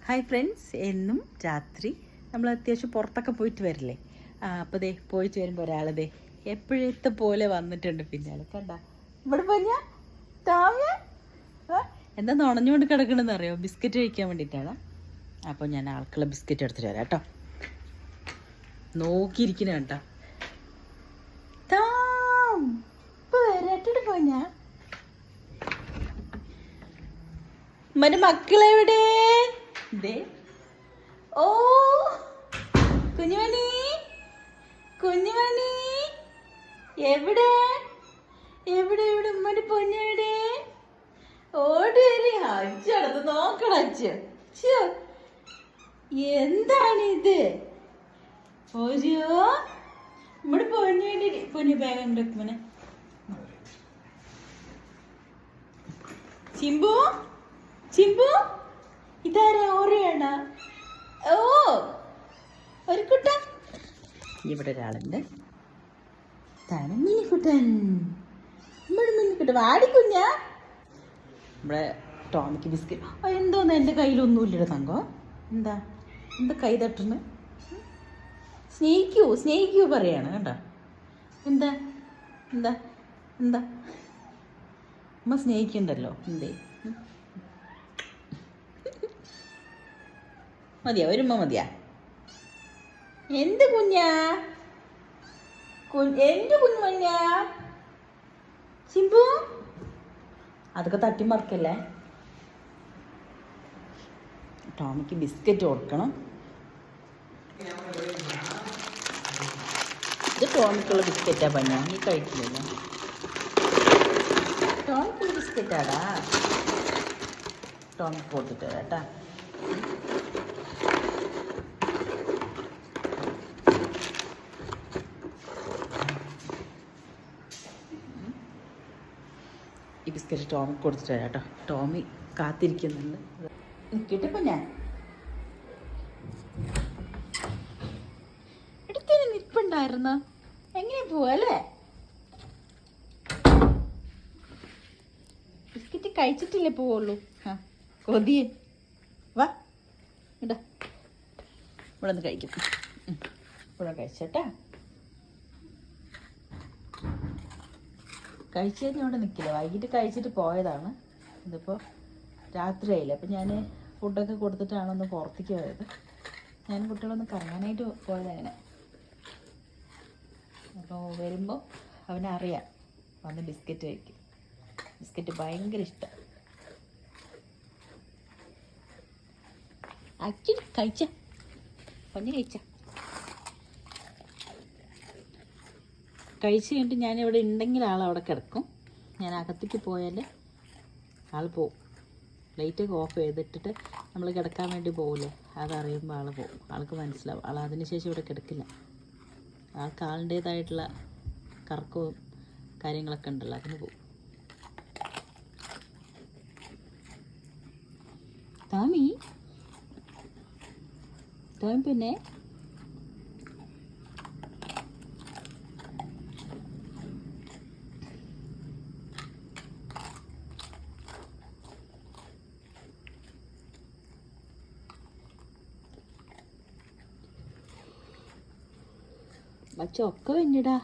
Hi friends, എന്നും രാത്രി നമ്മൾ അത്യാവശ്യം പുറത്തൊക്കെ പോയിട്ട് വരില്ലേ? അപ്പോൾ ദേ പോയിട്ട് വരുമ്പോൾ ഒരാളതേ എപ്പോഴത്തെ പോലെ വന്നിട്ടുണ്ട് പിന്നാലെ. കണ്ട ഇവിടെ പറഞ്ഞ താമ എന്താ നുണഞ്ഞുകൊണ്ട് കിടക്കണമെന്ന് അറിയോ? ബിസ്ക്കറ്റ് കഴിക്കാൻ വേണ്ടിയിട്ടാണ്. അപ്പോൾ ഞാൻ ആൾക്കുള്ള ബിസ്ക്കറ്റ് എടുത്തിട്ട് വരാം കേട്ടോ. നോക്കിയിരിക്കണ കേട്ടോ. താം ഇപ്പോൾ വരാട്ടിട്ട് പോഞ്ഞാ മറ്റേ മക്കളെവിടെ? ദേ ഓ കുഞ്ഞുമണി, കുഞ്ഞുമണി എവിടെ എവിടെ എവിടെ ഉമ്മൻ്റെ പൊന്നെവിടെ? ഓടി വരി അച്ഛടത്ത് നോക്കണം. അച്ഛൻ എന്താണിത്? ഒരു നമ്മുടെ പൊന്നു പൊന്നു ബാഗ് ഉണ്ട്. മോനെ ചിമ്പു, ചിമ്പു ഇതാരാ? ഓറിയാണ്. ഓ ഒരു കുട്ടൻ ഇവിടെ ഒരാളുണ്ട്. ഇതാണ് മിനിക്കുട്ടൻ. നമ്മുടെ മിനിക്കുട്ടൻ വാടിക്കുഞ്ഞ. നമ്മുടെ ടോമിക്ക് ബിസ്ക്കറ്റ്. എന്തോന്ന് എൻ്റെ കയ്യിലൊന്നുമില്ലട തങ്കം. എന്താ എന്താ കൈ തട്ടുന്നു? സ്നേഹിക്കൂ സ്നേഹിക്കൂ പറയാണ് കേട്ടോ. എന്താ എന്താ എന്താ അമ്മ സ്നേഹിക്കണ്ടല്ലോ. എന്തേ മതിയാ? ഒരുമ്മ മതിയാ? എന്ത് കുഞ്ഞാ? എന്ത് കുഞ്ഞുമഞ്ഞാ? ചിമ്പു അതൊക്കെ തട്ടിമറക്കല്ലേ. ടോമിക്ക് ബിസ്ക്കറ്റ് കൊടുക്കണം. ഇത് ടോമിക്കുള്ള ബിസ്ക്കറ്റാ പഞ്ഞ, നീ കഴിക്കില്ലല്ലോ. ടോമിക്കുള്ള ബിസ്ക്കറ്റാടാ. ടോമിക്ക് കൊടുത്തിട്ട് കേട്ടാ. ഈ ബിസ്ക്കറ്റ് ടോമിക്ക് കൊടുത്തിട്ട് കേട്ടോ. ടോമി കാത്തിരിക്കുന്നുണ്ട്. നിൽക്കട്ടെ ഞാൻ എടുത്തതിന് നിൽപ്പുണ്ടായിരുന്നു. എങ്ങനെ പോവല്ലേ? ബിസ്ക്കറ്റ് കഴിച്ചിട്ടില്ലേ പോവുള്ളൂ. ആ കൊതിയെ വാ ഇടാ. ഇവിടെ ഒന്ന് കഴിക്കും. ഇവിടെ കഴിച്ചേട്ടാ. കഴിച്ചു കഴിഞ്ഞാൽ ഇവിടെ നിൽക്കില്ല. വൈകിട്ട് കഴിച്ചിട്ട് പോയതാണ്. ഇതിപ്പോൾ രാത്രിയായില്ല. അപ്പം ഞാൻ ഫുഡൊക്കെ കൊടുത്തിട്ടാണ് ഒന്ന് പുറത്തേക്ക് പോയത്. ഞാൻ കുട്ടികളൊന്ന് കറങ്ങാനായിട്ട് പോയതങ്ങനെ. അപ്പോൾ വരുമ്പോൾ അവനറിയാം വന്ന് ബിസ്ക്കറ്റ് കഴിക്കും. ബിസ്ക്കറ്റ് ഭയങ്കര ഇഷ്ടം. ആക്ച്വലി കഴിച്ച പൊന്നെ കഴിച്ച കഴിച്ച് കഴിഞ്ഞിട്ട് ഞാനിവിടെ ഉണ്ടെങ്കിൽ ആളവിടെ കിടക്കും. ഞാൻ അകത്തേക്ക് പോയാൽ ആൾ പോവും. ലൈറ്റൊക്കെ ഓഫ് ചെയ്തിട്ടിട്ട് നമ്മൾ കിടക്കാൻ വേണ്ടി പോകില്ലേ, അതറിയുമ്പോൾ ആൾ പോവും. ആൾക്ക് മനസ്സിലാവും. ആൾ അതിനുശേഷം ഇവിടെ കിടക്കില്ല. ആൾക്ക് ആളുടേതായിട്ടുള്ള കറക്കവും കാര്യങ്ങളൊക്കെ ഉണ്ടല്ലോ, അതിന് പോവും. താമി താമി പിന്നെ ചൊക്ക വെഞ്ഞിടാ.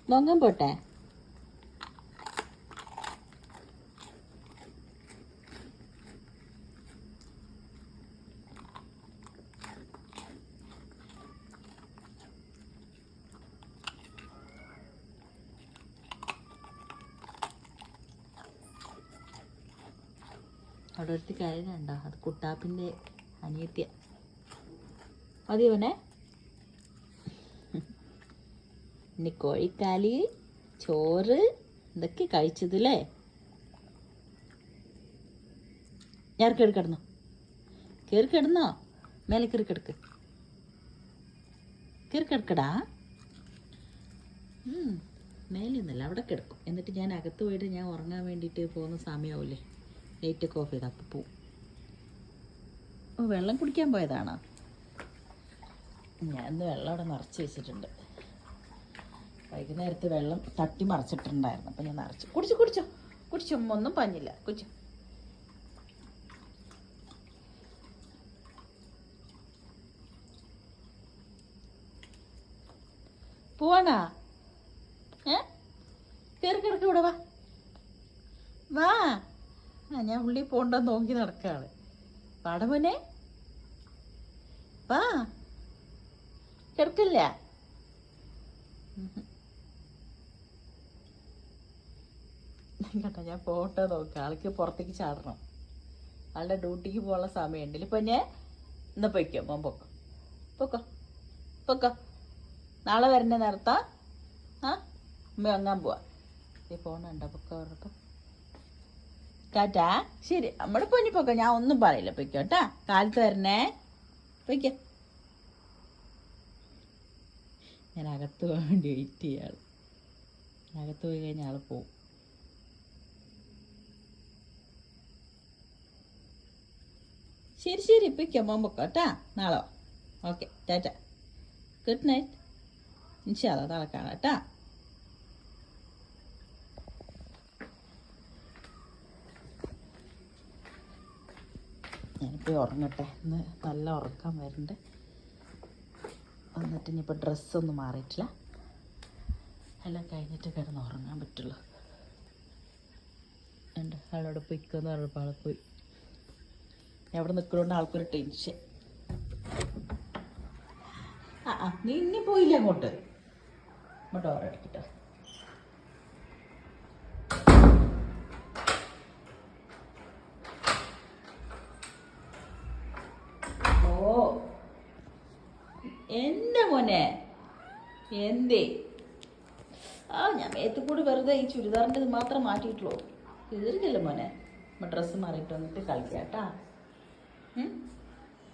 നൊങ്ങാൻ പോട്ടെ. അവിടെ ഒരുത്തി കഴിഞ്ഞുണ്ടോ? അത് കുട്ടാപ്പിൻ്റെ അനിയത്തിയ. മതിയോനെ. ഇനി കോഴിക്കാലി ചോറ് ഇതൊക്കെ കഴിച്ചതല്ലേ? ഞാൻ കയറി കിടന്നോ? കയറി കിടന്നോ? മേലെ കയറി കിടക്ക്. കയറി കിടക്കടാ. മേലെയൊന്നുമല്ല, അവിടെ കിടക്കും. എന്നിട്ട് ഞാൻ അകത്ത് പോയിട്ട് ഞാൻ ഉറങ്ങാൻ വേണ്ടിയിട്ട് പോകുന്ന സമയമാവില്ലേ, ലൈറ്റൊക്കെ ഓഫ് ചെയ്ത് അപ്പം പോവും. ഓ വെള്ളം കുടിക്കാൻ പോയതാണോ? ഞാൻ ഇന്ന് വെള്ളം അവിടെ നിറച്ച് വെച്ചിട്ടുണ്ട്. വൈകുന്നേരത്ത് വെള്ളം തട്ടി മറിച്ചിട്ടുണ്ടായിരുന്നു. അപ്പം ഞാൻ നിറച്ച് കുടിച്ചോ കുടിച്ചോ കുടിച്ചോ. ഒന്നും പഞ്ഞില്ല. കുടിച്ചോ പോവാണാ? കയറി കിടക്ക ഇവിടെ വാ വാ. ഞാൻ ഉള്ളി പോണ്ടെന്ന് നോക്കി നടക്കാണ്. പാടമോനെ വാ, കിടക്കില്ല. കേട്ടോ, ഞാൻ പോട്ടെ നോക്കാം. ആൾക്ക് പുറത്തേക്ക് ചാടണം. ആളുടെ ഡ്യൂട്ടിക്ക് പോകാനുള്ള സമയമുണ്ടല്ലോ. ഇപ്പം ഞാൻ ഇന്ന് പൊയ്ക്കോ, മോൻ പൊക്കോ പൊക്കോ പൊക്കോ. നാളെ വരണ്ടേ നേരത്താ? അമ്മ വാങ്ങാൻ പോവാ. പോണുണ്ടോ? പൊക്കോ പറഞ്ഞപ്പോൾ ടാറ്റാ. ശരി, നമ്മുടെ പൊന്നി പൊക്കോ. ഞാൻ ഒന്നും പറയില്ല, പൊയ്ക്കോ കേട്ടാ. കാലത്ത് വരണേ, പൊയ്ക്കോ. ഞാൻ അകത്ത് പോകാൻ വേണ്ടി വെയിറ്റ് ചെയ്യാൾ. അകത്ത് പോയി കഴിഞ്ഞാൽ ആൾ പോവും. ശരി ശരി, പൊയ്ക്കോ, മോൻ പൊക്കോ കേട്ടാ. നാളെ വാ. Okay, Tata, good night. ഇൻഷാ അല്ലാ നാളെ കാണാം കേട്ടാ. ഞാനിപ്പോൾ ഉറങ്ങട്ടെ. ഇന്ന് നല്ല ഉറക്കം വരുന്നുണ്ട്. എന്നിട്ട് ഇനിയിപ്പോൾ ഡ്രസ്സൊന്നും മാറിയിട്ടില്ല. എല്ലാം കഴിഞ്ഞിട്ട് കിടന്ന് ഉറങ്ങാൻ പറ്റുള്ളൂ. ഉണ്ട് ആളോട് പൊയ്ക്കെന്ന് പറഞ്ഞപ്പോൾ ആളെ പോയി. എവിടെ നിൽക്കുന്നതുകൊണ്ട് ആൾക്കൊരു ടെൻഷൻ. നീ ഇനി പോയില്ല അങ്ങോട്ട്. അങ്ങോട്ട് ഓരടിക്കട്ടോ. ഓ എൻ്റെ മോനെ എന്തേ? ഞാൻ മേത്ത് കൂടി വെറുതെ ഈ ചുരിദാറിൻ്റെ ഇത് മാത്രം മാറ്റിയിട്ടുള്ളൂ. തീർക്കില്ല മോനെ. നമ്മൾ ഡ്രസ്സ് മാറിയിട്ട് വന്നിട്ട് കളിക്കാം കേട്ടാ.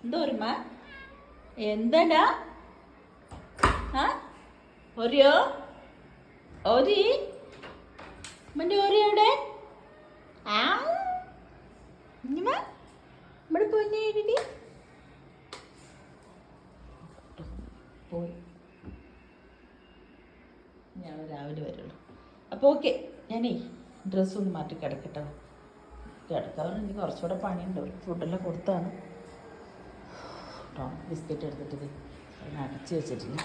എന്തോ ഒരുമ? എന്താടാ? ഒരിയോ ഒരി മൻ്റെ ഒരി എവിടെ? ഇവിടെ പൊന്നേടി പോയി. ഞാൻ രാവിലെ വരുള്ളൂ. അപ്പോൾ ഓക്കെ, ഞാനേ ഡ്രസ്സൊന്ന് മാറ്റി കിടക്കട്ടോ. കിടക്കാൻ എനിക്ക് കുറച്ചുകൂടെ പണിയുണ്ട്. ഫുഡെല്ലാം കൊടുത്താണ് കേട്ടോ. ബിസ്ക്കറ്റ് എടുത്തിട്ട് അതിന് അടച്ച് വെച്ചിട്ടില്ല.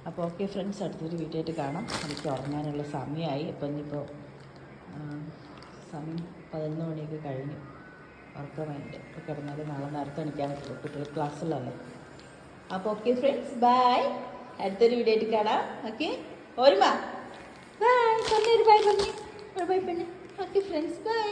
അപ്പോൾ ഓക്കെ ഫ്രണ്ട്സ്, അടുത്തൊരു വീഡിയോ ആയിട്ട് കാണാം. എനിക്ക് ഉറങ്ങാനുള്ള സമയമായി. അപ്പം ഇനിയിപ്പോൾ സമയം 11 മണിയൊക്കെ കഴിഞ്ഞു. ഉറക്കമായിട്ട് ഇപ്പോൾ കിടന്നാൽ നാളെ നേരത്തെ എണിക്കാൻ പറ്റുള്ളൂ. കുട്ടികൾ ക്ലാസ്സിലല്ലേ. അപ്പോൾ ഓക്കെ ഫ്രണ്ട്സ്, ബൈ. അടുത്തൊരു വീഡിയോ ആയിട്ട് കാണാം. ഓക്കെ, ഓർമ്മ bye. Bye bye. Bye bye. Okay friends, by.